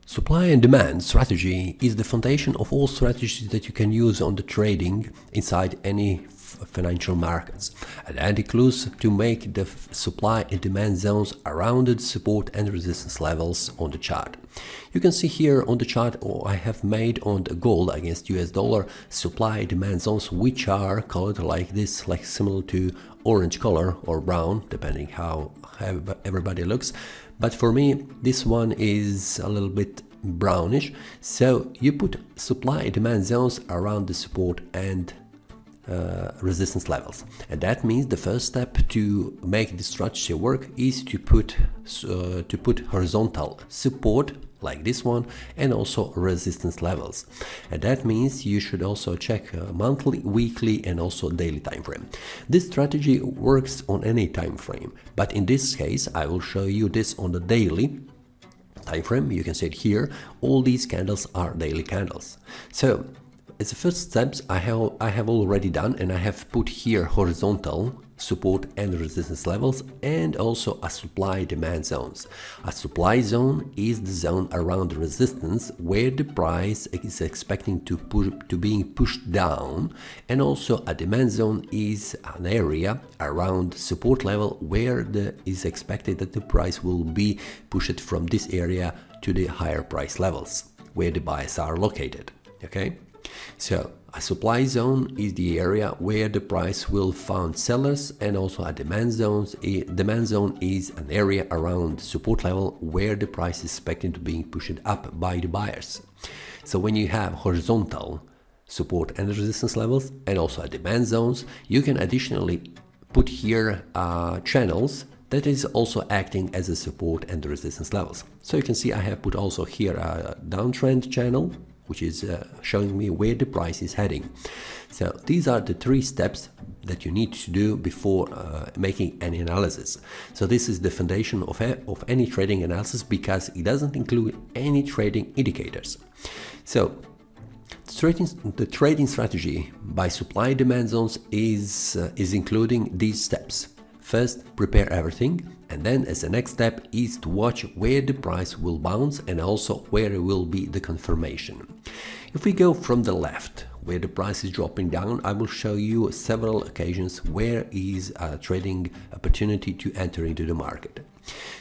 Supply and demand strategy is the foundation of all strategies that you can use on the trading inside any financial markets, and that includes to make the supply and demand zones around the support and resistance levels on the chart. You can see here on the chart I have made on the gold against US dollar supply and demand zones, which are colored like this, like similar to orange color or brown, depending how everybody looks. But for me, this one is a little bit brownish. So you put supply and demand zones around the support and resistance levels, and that means the first step to make this strategy work is to put horizontal support like this one and also resistance levels, and that means you should also check monthly, weekly and also daily time frame. This strategy works on any time frame, but in this case I will show you this on the daily time frame. You can see it here, all these candles are daily candles. So as the first steps I have already done, and I have put here horizontal support and resistance levels and also a supply demand zones. A supply zone is the zone around the resistance where the price is expecting to being pushed down, and also a demand zone is an area around support level where is expected that the price will be pushed from this area to the higher price levels where the buyers are located. Okay. So a supply zone is the area where the price will find sellers, and also a demand zone is an area around support level where the price is expected to be pushed up by the buyers. So when you have horizontal support and resistance levels and also a demand zones, you can additionally put here channels that is also acting as a support and resistance levels. So you can see I have put also here a downtrend channel, which is showing me where the price is heading. So these are the three steps that you need to do before making any analysis. So this is the foundation of any trading analysis, because it doesn't include any trading indicators. So the trading strategy by supply demand zones is including these steps. First, prepare everything, and then as the next step is to watch where the price will bounce and also where it will be the confirmation. If we go from the left, where the price is dropping down, I will show you several occasions where is a trading opportunity to enter into the market.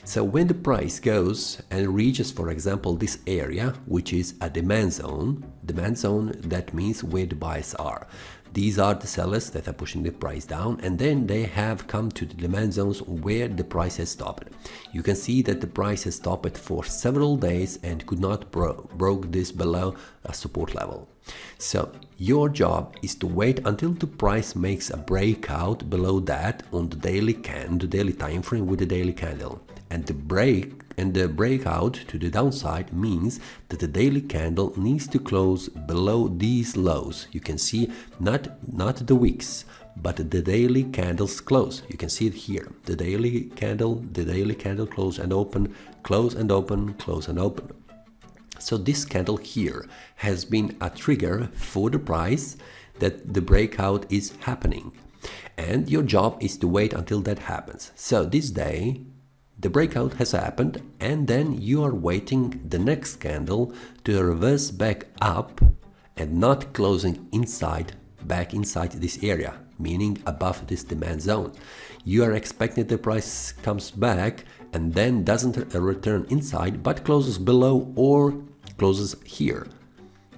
So when the price goes and reaches, for example, this area, which is a demand zone, that means where the buyers are. These are the sellers that are pushing the price down, and then they have come to the demand zones where the price has stopped. You can see that the price has stopped for several days and could not broke this below a support level. So your job is to wait until the price makes a breakout below that on the daily time frame with the daily candle, and the breakout to the downside means that the daily candle needs to close below these lows. You can see not the wicks, but the daily candles close. You can see it here. The daily candle close and open, close and open, close and open. So this candle here has been a trigger for the price that the breakout is happening, and your job is to wait until that happens. So this day the breakout has happened, and then you are waiting the next candle to reverse back up and not closing back inside this area, meaning above this demand zone. You are expecting the price comes back and then doesn't return inside but closes below or closes here.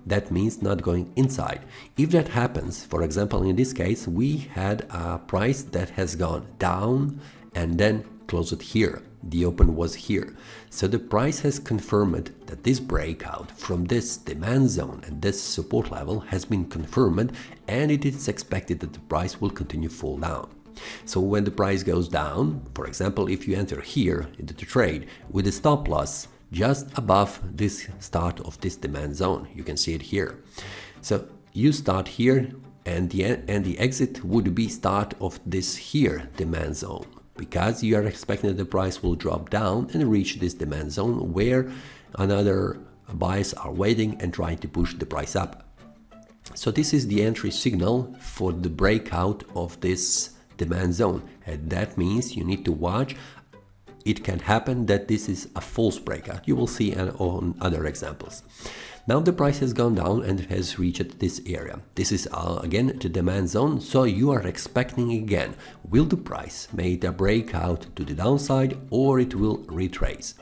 That means not going inside. If that happens, for example, in this case, we had a price that has gone down and then closed here. The open was here. So the price has confirmed that this breakout from this demand zone and this support level has been confirmed, and it is expected that the price will continue to fall down. So when the price goes down, for example, if you enter here into the trade with a stop loss just above this start of this demand zone, you can see it here. So you start here, and the exit would be start of this here demand zone, because you are expecting that the price will drop down and reach this demand zone where another buyers are waiting and trying to push the price up. So this is the entry signal for the breakout of this demand zone, and that means you need to watch it can happen that this is a false breakout. You will see on other examples. Now the price has gone down and has reached this area. This is again the demand zone, so you are expecting again, will the price make a breakout to the downside or it will retrace?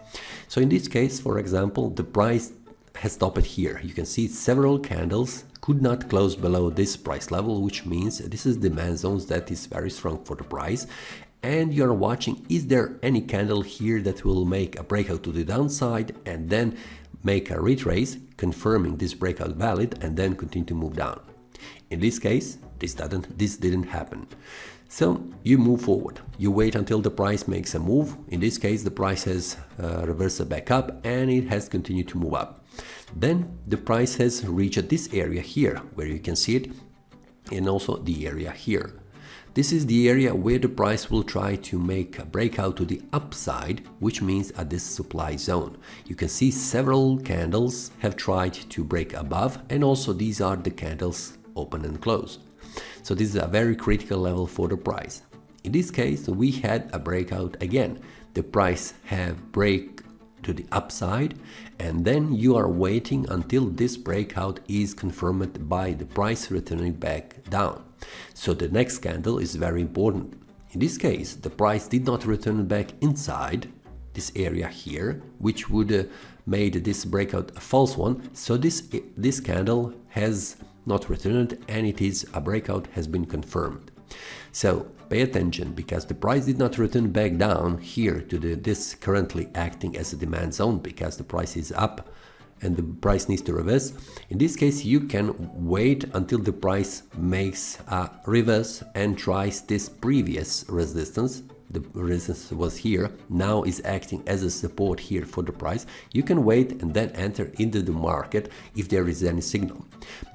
So in this case, for example, the price has stopped here. You can see several candles could not close below this price level, which means this is demand zones that is very strong for the price. And you're watching, is there any candle here that will make a breakout to the downside and then make a retrace, confirming this breakout valid, and then continue to move down. In this case, this didn't happen. So you move forward. You wait until the price makes a move. In this case, the price has reversed back up and it has continued to move up. Then the price has reached this area here, where you can see it, and also the area here. This is the area where the price will try to make a breakout to the upside, which means at this supply zone. You can see several candles have tried to break above, and also these are the candles open and close. So this is a very critical level for the price. In this case, we had a breakout again. The price have break to the upside, and then you are waiting until this breakout is confirmed by the price returning back down. So the next candle is very important. In this case, the price did not return back inside this area here, which would made this breakout a false one. So this candle has not returned, and it is a breakout has been confirmed. So pay attention, because the price did not return back down here to this currently acting as a demand zone, because the price is up and the price needs to reverse. In this case, you can wait until the price makes a reverse and tries this previous resistance. The resistance was here, now is acting as a support here for the price. You can wait and then enter into the market if there is any signal.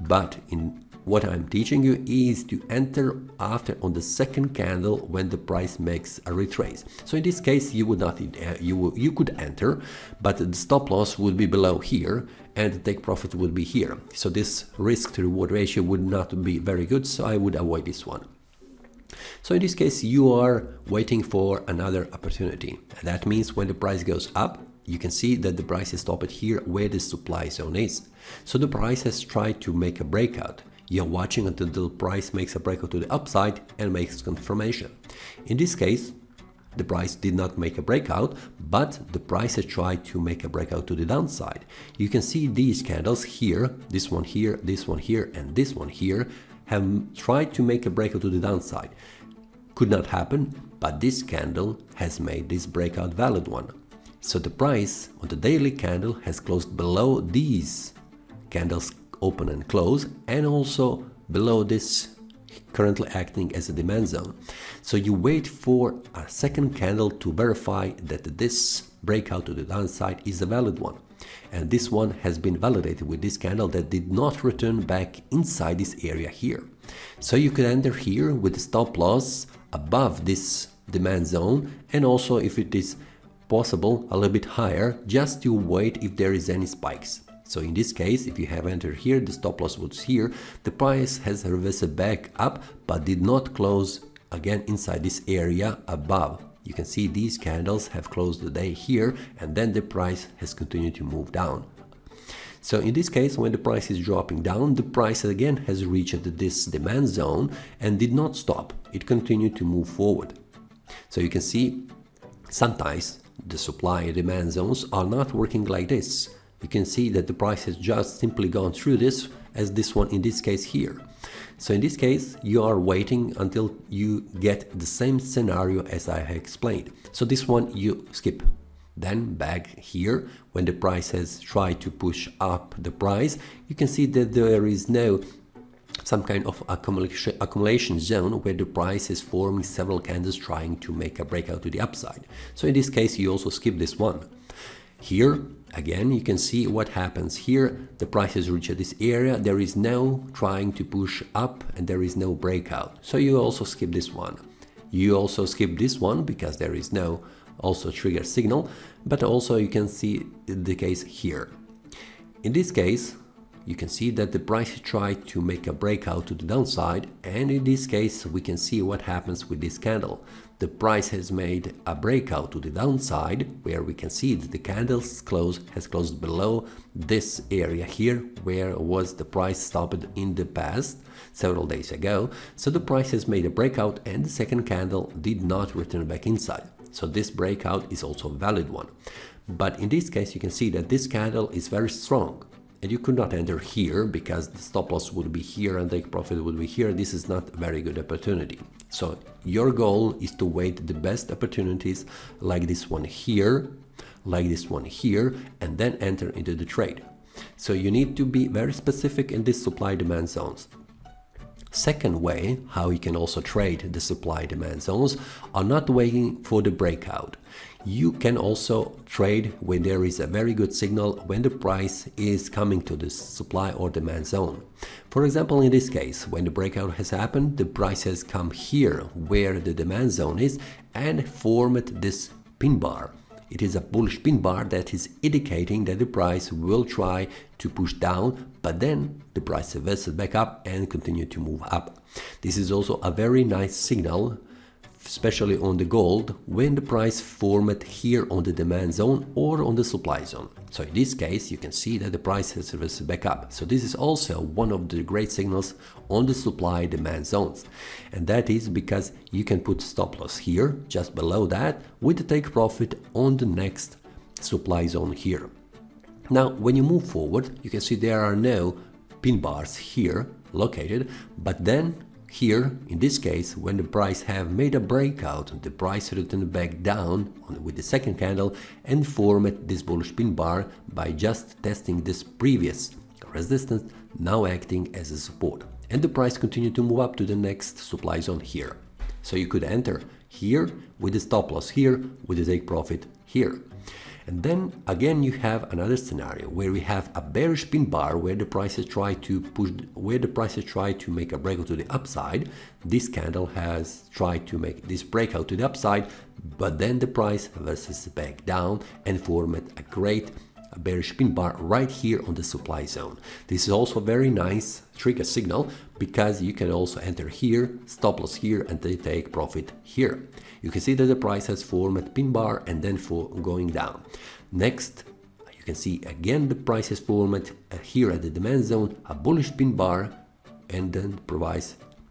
But in what I'm teaching you is to enter after on the second candle when the price makes a retrace. So in this case, you would not you could enter, but the stop loss would be below here and the take profit would be here. So this risk to reward ratio would not be very good, so I would avoid this one. So in this case, you are waiting for another opportunity. That means when the price goes up, you can see that the price is stopped here where the supply zone is. So the price has tried to make a breakout. You're watching until the price makes a breakout to the upside and makes confirmation. In this case, the price did not make a breakout, but the price has tried to make a breakout to the downside. You can see these candles here, this one here, this one here, and this one here, have tried to make a breakout to the downside. Could not happen, but this candle has made this breakout valid one. So the price on the daily candle has closed below these candles open and close, and also below this currently acting as a demand zone. So you wait for a second candle to verify that this breakout to the downside is a valid one. And this one has been validated with this candle that did not return back inside this area here. So you could enter here with the stop loss above this demand zone, and also if it is possible a little bit higher, just to wait if there is any spikes. So in this case, if you have entered here, the stop loss was here, the price has reversed back up but did not close again inside this area above. You can see these candles have closed the day here, and then the price has continued to move down. So in this case, when the price is dropping down, the price again has reached this demand zone and did not stop. It continued to move forward. So you can see sometimes the supply and demand zones are not working like this. You can see that the price has just simply gone through this, as this one in this case here. So in this case, you are waiting until you get the same scenario as I have explained. So this one you skip. Then back here, when the price has tried to push up the price, you can see that there is no some kind of accumulation zone where the price is forming several candles trying to make a breakout to the upside. So in this case, you also skip this one. Here, again, you can see what happens here. The price has reached this area. There is no trying to push up and there is no breakout. So you also skip this one. You also skip this one because there is no also trigger signal, but also you can see the case here. In this case, you can see that the price tried to make a breakout to the downside, and in this case we can see what happens with this candle. The price has made a breakout to the downside, where we can see that the candle's close has closed below this area here, where was the price stopped in the past several days ago. So the price has made a breakout, and the second candle did not return back inside. So this breakout is also a valid one. But in this case you can see that this candle is very strong, and you could not enter here because the stop loss would be here and take profit would be here. This is not a very good opportunity. So your goal is to wait the best opportunities like this one here, and then enter into the trade. So you need to be very specific in these supply-demand zones. Second way how you can also trade the supply-demand zones are not waiting for the breakout. You can also trade when there is a very good signal, when the price is coming to the supply or demand zone. For example, in this case, when the breakout has happened, the price has come here where the demand zone is and formed this pin bar. It is a bullish pin bar that is indicating that the price will try to push down, but then the price reverses back up and continue to move up. This is also a very nice signal, especially on the gold, when the price formed here on the demand zone or on the supply zone. So in this case you can see that the price has reversed back up. So this is also one of the great signals on the supply demand zones, and that is because you can put stop loss here just below that with the take profit on the next supply zone here. Now when you move forward you can see there are no pin bars here located, but then here, in this case, when the price have made a breakout, the price returned back down with the second candle and formed this bullish pin bar by just testing this previous resistance, now acting as a support. And the price continued to move up to the next supply zone here. So you could enter here with the stop loss here, with the take profit here. And then again you have another scenario where we have a bearish pin bar where the prices try to make a breakout to the upside. This candle has tried to make this breakout to the upside, but then the price reverses back down and formed a great bearish pin bar right here on the supply zone. This is also a very nice trigger signal because you can also enter here, stop loss here, and then take profit here. You can see that the price has formed a pin bar and then going down. Next, you can see again the price has formed here at the demand zone a bullish pin bar, and then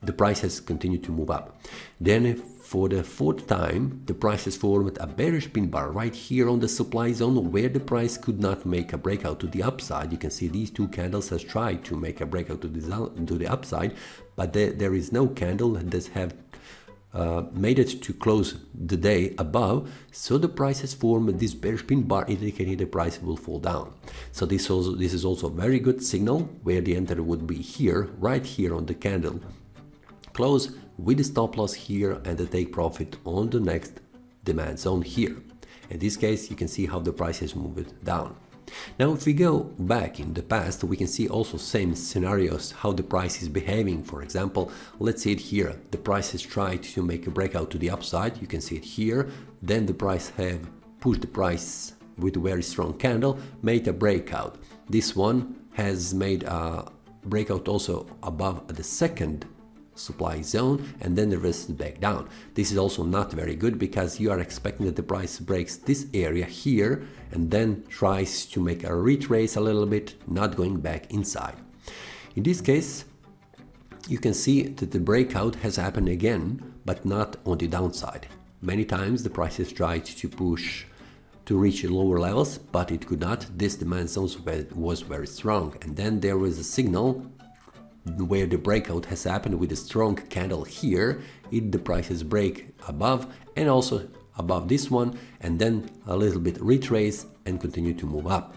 the price has continued to move up. Then for the fourth time the price has formed a bearish pin bar right here on the supply zone where the price could not make a breakout to the upside. You can see these two candles has tried to make a breakout to the upside, but there is no candle that have made it to close the day above, so the price has formed this bearish pin bar indicating the price will fall down. So this is also a very good signal where the enter would be here, right here on the candle close, with the stop loss here and the take profit on the next demand zone here. In this case you can see how the price has moved down. Now if we go back in the past we can see also same scenarios how the price is behaving. For example, let's see it here, the price has tried to make a breakout to the upside, you can see it here, then the price have pushed the price with a very strong candle, made a breakout. This one has made a breakout also above the second supply zone and then reverses back down. This is also not very good because you are expecting that the price breaks this area here and then tries to make a retrace a little bit, not going back inside. In this case you can see that the breakout has happened again, but not on the downside. Many times the price has tried to push to reach lower levels, but it could not. This demand zone was very strong, and then there was a signal where the breakout has happened with a strong candle here. The prices break above and also above this one, and then a little bit retrace and continue to move up.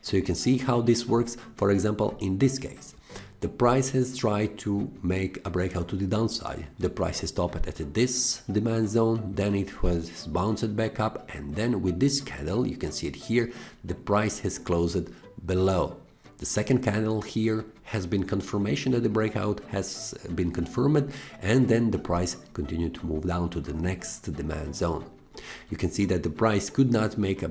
So you can see how this works. For example, in this case the price has tried to make a breakout to the downside. The price has stopped at this demand zone, then it was bounced back up, and then with this candle, you can see it here, the price has closed below. The second candle here has been confirmation that the breakout has been confirmed, and then the price continued to move down to the next demand zone. You can see that the price could not make a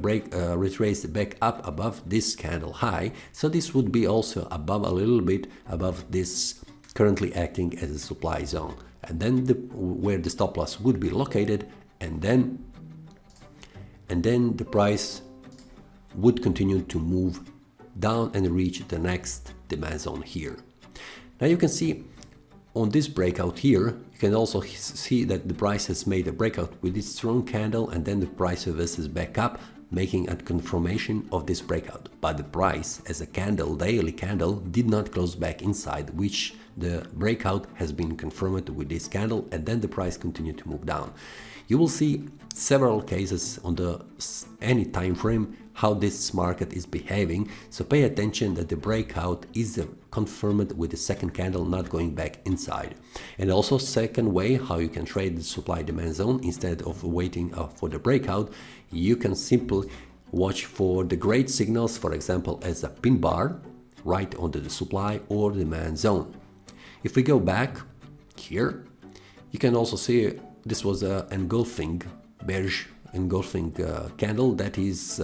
retrace back up above this candle high, so this would be also above, a little bit above this currently acting as a supply zone, and then where the stop loss would be located, and then the price would continue to move down and reach the next demand zone here. Now you can see on this breakout here, you can also see that the price has made a breakout with this strong candle, and then the price reverses back up, making a confirmation of this breakout. But the price as a candle, daily candle, did not close back inside, which the breakout has been confirmed with this candle, and then the price continued to move down. You will see several cases on any time frame how this market is behaving, so pay attention that the breakout is confirmed with the second candle not going back inside. And also, second way how you can trade the supply demand zone, instead of waiting for the breakout, you can simply watch for the great signals, for example as a pin bar right under the supply or demand zone. If we go back here, you can also see this was an engulfing, bearish engulfing candle that is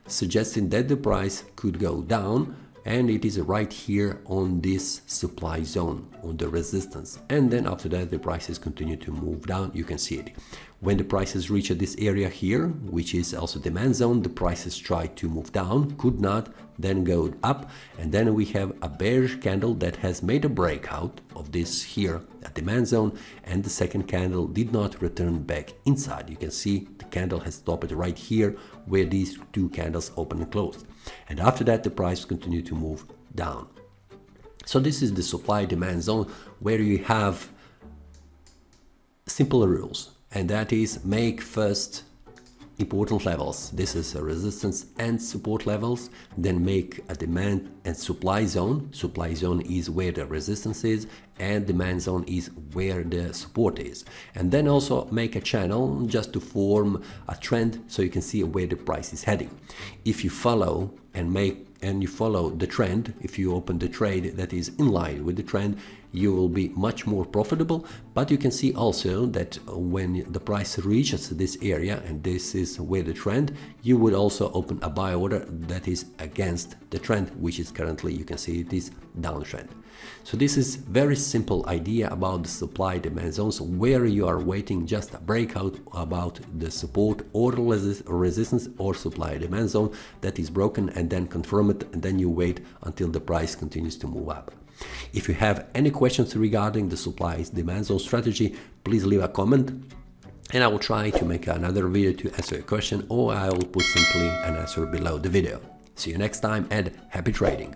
suggesting that the price could go down, and it is right here on this supply zone, on the resistance, and then after that the prices continue to move down. You can see it when the prices reach this area here, which is also demand zone. The prices try to move down, could not, then go up, and then we have a bearish candle that has made a breakout of this here at demand zone, and the second candle did not return back inside. You can see the candle has stopped right here where these two candles open and closed, and after that the price continued to move down. So this is the supply demand zone, where you have simple rules, and that is make first important levels. This is a resistance and support levels, then make a demand and supply zone. Supply zone is where the resistance is, and demand zone is where the support is, and then also make a channel just to form a trend so you can see where the price is heading. If you follow you follow the trend, if you open the trade that is in line with the trend, you will be much more profitable. But you can see also that when the price reaches this area, and this is where the trend, you would also open a buy order that is against the trend, which is currently, you can see it is downtrend. So this is very simple idea about the supply demand zones, where you are waiting just a breakout about the support or resistance or supply demand zone that is broken, and then confirm it, and then you wait until the price continues to move up. If you have any questions regarding the supply demand zone strategy, please leave a comment, and I will try to make another video to answer your question, or I will put simply an answer below the video. See you next time, and happy trading!